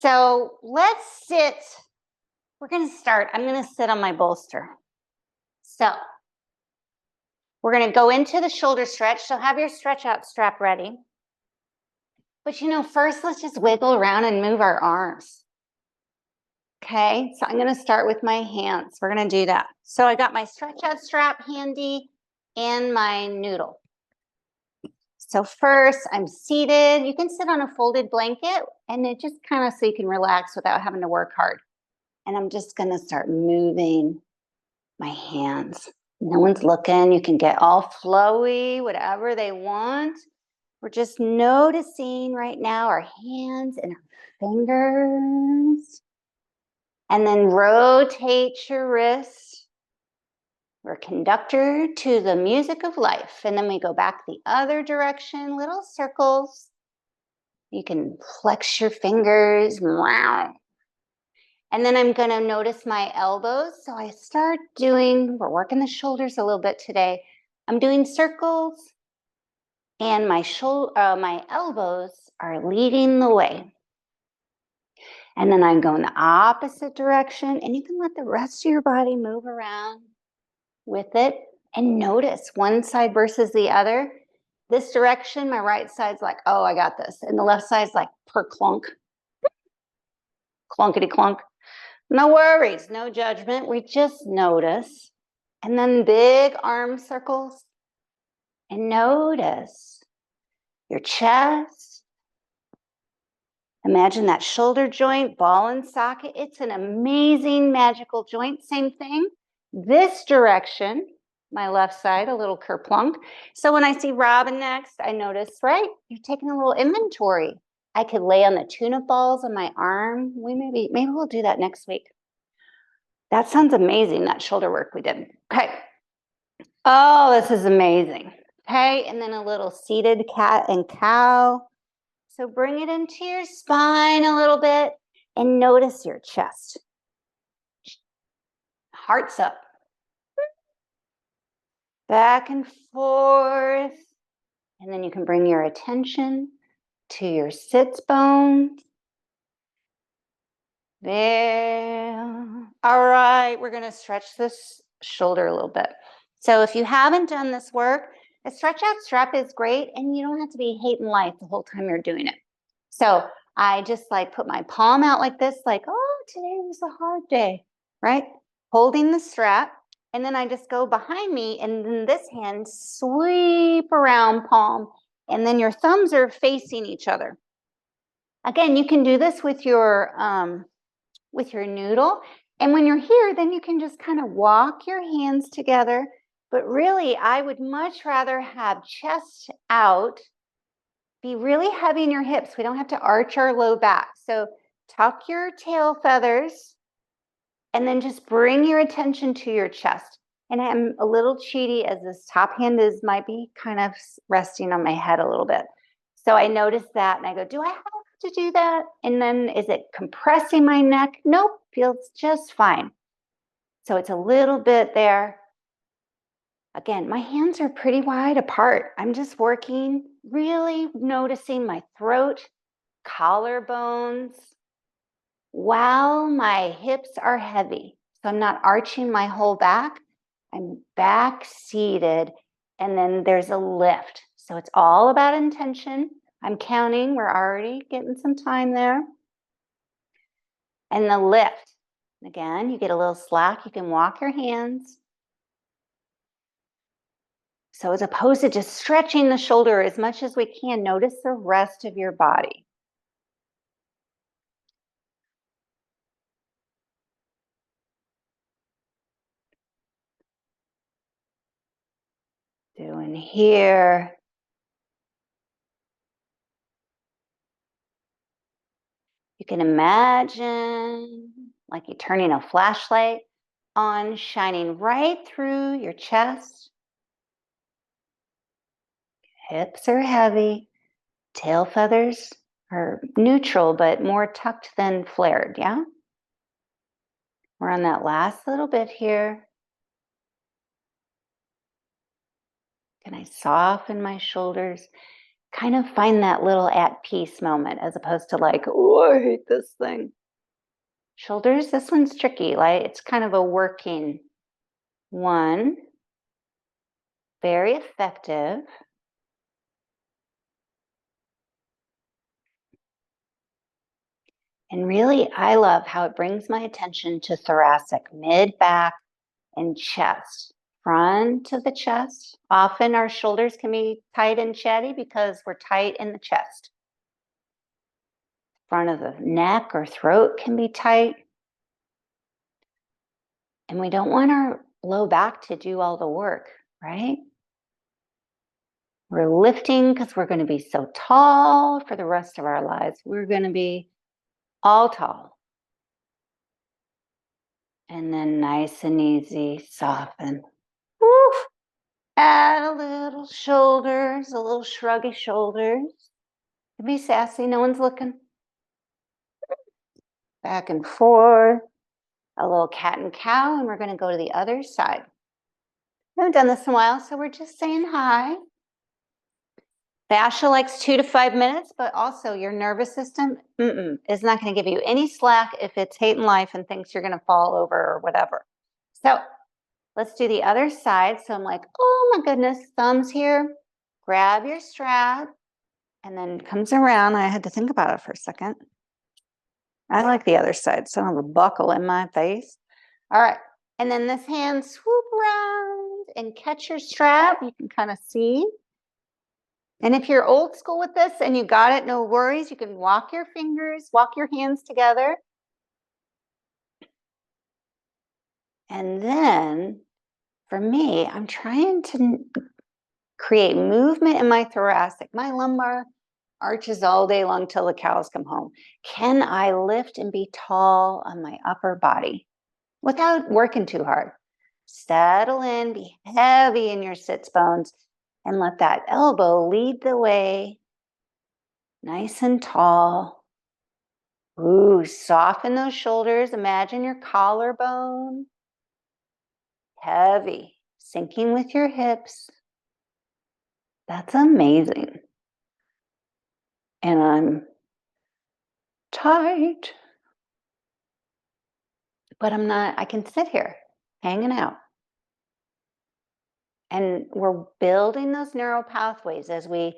So let's sit. We're going to start. I'm going to sit on my bolster. So we're going to go into the shoulder stretch. So have your stretch out strap ready. But first let's just wiggle around and move our arms. Okay, so I'm going to start with my hands. We're going to do that. So I got my stretch out strap handy and my noodle. So first I'm seated. You can sit on a folded blanket and it just kind of so you can relax without having to work hard. And I'm just going to start moving my hands. No one's looking. You can get all flowy, whatever they want. We're just noticing right now our hands and our fingers. And then rotate your wrist. We're a conductor to the music of life. And then we go back the other direction, little circles. You can flex your fingers. Wow. And then I'm going to notice my elbows. So I start doing, we're working the shoulders a little bit today. I'm doing circles and my elbows are leading the way. And then I'm going the opposite direction and you can let the rest of your body move around with it and notice one side versus the other. This direction, my right side's like, oh, I got this. And the left side's like, per clunk. Clunkety clunk. No worries, no judgment. We just notice. And then big arm circles. And notice your chest. Imagine that shoulder joint, ball and socket. It's an amazing, magical joint. Same thing. This direction, my left side, a little kerplunk. So when I see Robin next, I notice, right? You're taking a little inventory. I could lay on the tune-up balls on my arm. Maybe we'll do that next week. That sounds amazing, that shoulder work we did. Okay. Oh, this is amazing. Okay, and then a little seated cat and cow. So bring it into your spine a little bit and notice your chest. Hearts up. Back and forth. And then you can bring your attention to your sits bones. There. All right, we're going to stretch this shoulder a little bit. So if you haven't done this work, a stretch out strap is great and you don't have to be hating life the whole time you're doing it. So I just put my palm out like this, like, oh, today was a hard day, right? Holding the strap. And then I just go behind me and then this hand sweep around palm. And then your thumbs are facing each other. Again, you can do this with your noodle. And when you're here, then you can just kind of walk your hands together. But really, I would much rather have chest out, be really heavy in your hips. We don't have to arch our low back. So tuck your tail feathers and then just bring your attention to your chest. And I'm a little cheaty as this top hand might be kind of resting on my head a little bit. So I notice that and I go, do I have to do that? And then is it compressing my neck? Nope, feels just fine. So it's a little bit there. Again, my hands are pretty wide apart. I'm just working, really noticing my throat, collarbones, while my hips are heavy. So I'm not arching my whole back. I'm back seated, and then there's a lift. So it's all about intention. I'm counting. We're already getting some time there. And the lift. Again, you get a little slack. You can walk your hands. So as opposed to just stretching the shoulder as much as we can, notice the rest of your body. Doing here. You can imagine like you're turning a flashlight on, shining right through your chest. Hips are heavy. Tail feathers are neutral, but more tucked than flared, yeah? We're on that last little bit here. Can I soften my shoulders? kind of find that little at peace moment as opposed to like, oh, I hate this thing. Shoulders, this one's tricky. Like it's kind of a working one. Very effective. And really, I love how it brings my attention to thoracic, mid, back, and chest. Front of the chest. Often our shoulders can be tight and chatty because we're tight in the chest. Front of the neck or throat can be tight. And we don't want our low back to do all the work, right? We're lifting because we're going to be so tall for the rest of our lives. We're going to be all tall. And then nice and easy, soften. Woo! Add a little shoulders, a little shruggy shoulders. Be sassy, no one's looking. Back and forth. A little cat and cow, and we're going to go to the other side. We haven't done this in a while, so we're just saying hi. Fascia likes 2 to 5 minutes, but also your nervous system is not going to give you any slack if it's hating life and thinks you're going to fall over or whatever. So let's do the other side. So I'm like, oh my goodness, thumbs here. Grab your strap and then comes around. I had to think about it for a second. I like the other side, so I don't have a buckle in my face. All right. And then this hand swoop around and catch your strap. You can kind of see. And if you're old school with this and you got it, no worries. You can walk your fingers, walk your hands together. And then for me, I'm trying to create movement in my thoracic. My lumbar arches all day long till the cows come home. Can I lift and be tall on my upper body without working too hard? Settle in, be heavy in your sits bones, and let that elbow lead the way. Nice and tall. Ooh, soften those shoulders. Imagine your collarbone. Heavy, sinking with your hips. That's amazing. And I'm tight, but I'm not, I can sit here hanging out. And we're building those neural pathways as we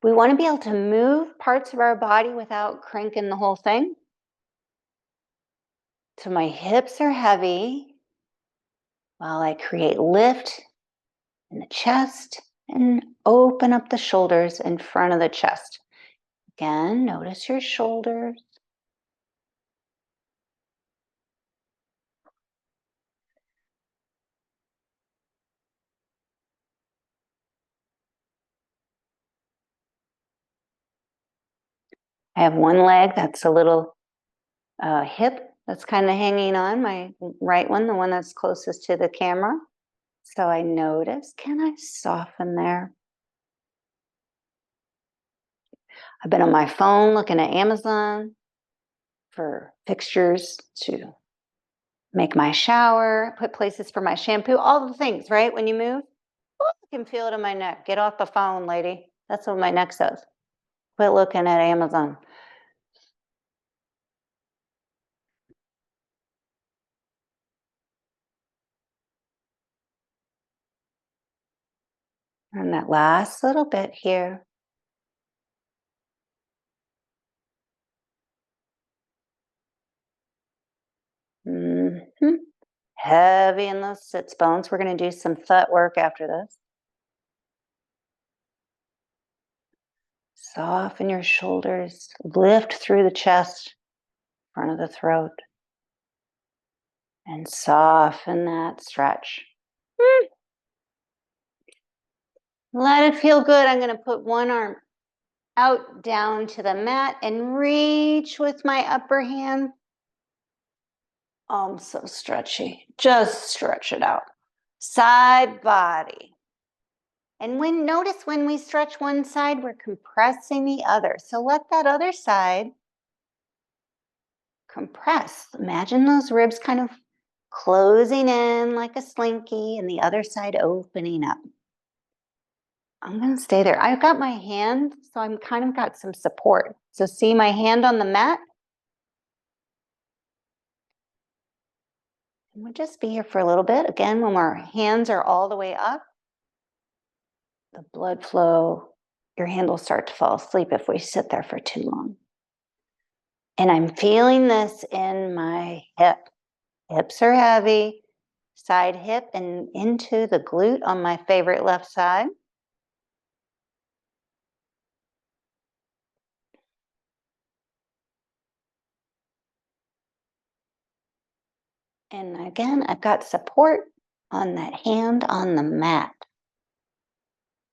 want to be able to move parts of our body without cranking the whole thing. So my hips are heavy while I create lift in the chest and open up the shoulders in front of the chest. Again, notice your shoulders. I have one leg that's a little hip that's kind of hanging on, my right one, the one that's closest to the camera. So I notice, can I soften there? I've been on my phone looking at Amazon for fixtures to make my shower, put places for my shampoo, all the things, right? When you move, I can feel it in my neck. Get off the phone, lady. That's what my neck says. Quit looking at Amazon. And that last little bit here. Heavy in those sits bones. We're going to do some foot work after this. Soften your shoulders. Lift through the chest, front of the throat. And soften that stretch. Let it feel good. I'm going to put one arm out down to the mat and reach with my upper hand. Oh, I'm so stretchy. Just stretch it out. Side body. And notice when we stretch one side, we're compressing the other. So let that other side compress. Imagine those ribs kind of closing in like a slinky and the other side opening up. I'm gonna stay there. I've got my hand, so I'm kind of got some support. So see my hand on the mat? And we'll just be here for a little bit. Again, when our hands are all the way up, the blood flow, your hand will start to fall asleep if we sit there for too long. And I'm feeling this in my hip. Hips are heavy, side hip and into the glute on my favorite left side. And again, I've got support on that hand on the mat.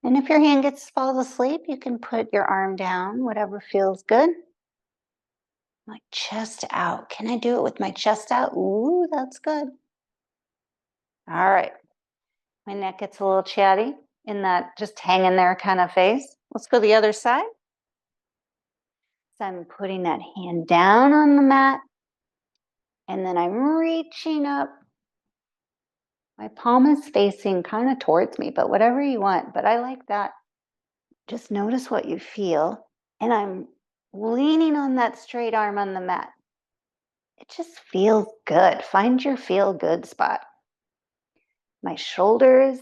And if your hand falls asleep, you can put your arm down, whatever feels good. My chest out. Can I do it with my chest out? Ooh, that's good. All right. My neck gets a little chatty in that just hanging there kind of phase. Let's go the other side. So I'm putting that hand down on the mat, and then I'm reaching up. My palm is facing kind of towards me, but whatever you want. But I like that. Just notice what you feel. And I'm leaning on that straight arm on the mat. It just feels good. Find your feel good spot. My shoulders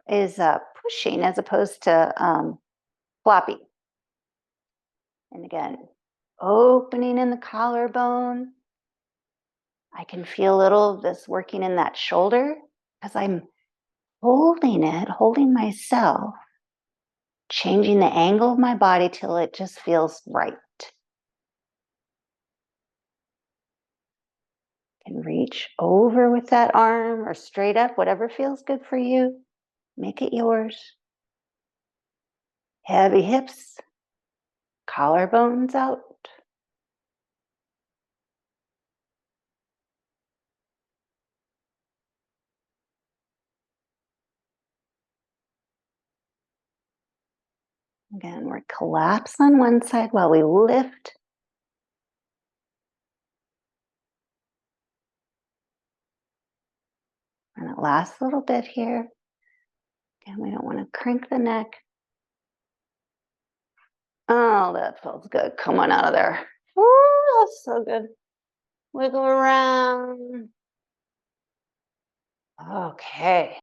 is pushing as opposed to floppy. And again, opening in the collarbone. I can feel a little of this working in that shoulder because I'm holding it, holding myself, changing the angle of my body till it just feels right. Can reach over with that arm or straight up, whatever feels good for you. Make it yours. Heavy hips, collarbones out. Again, we're collapse on one side while we lift. And it lasts a little bit here. Again, we don't want to crank the neck. Oh, that feels good. Come on out of there. Oh, that's so good. Wiggle around. Okay.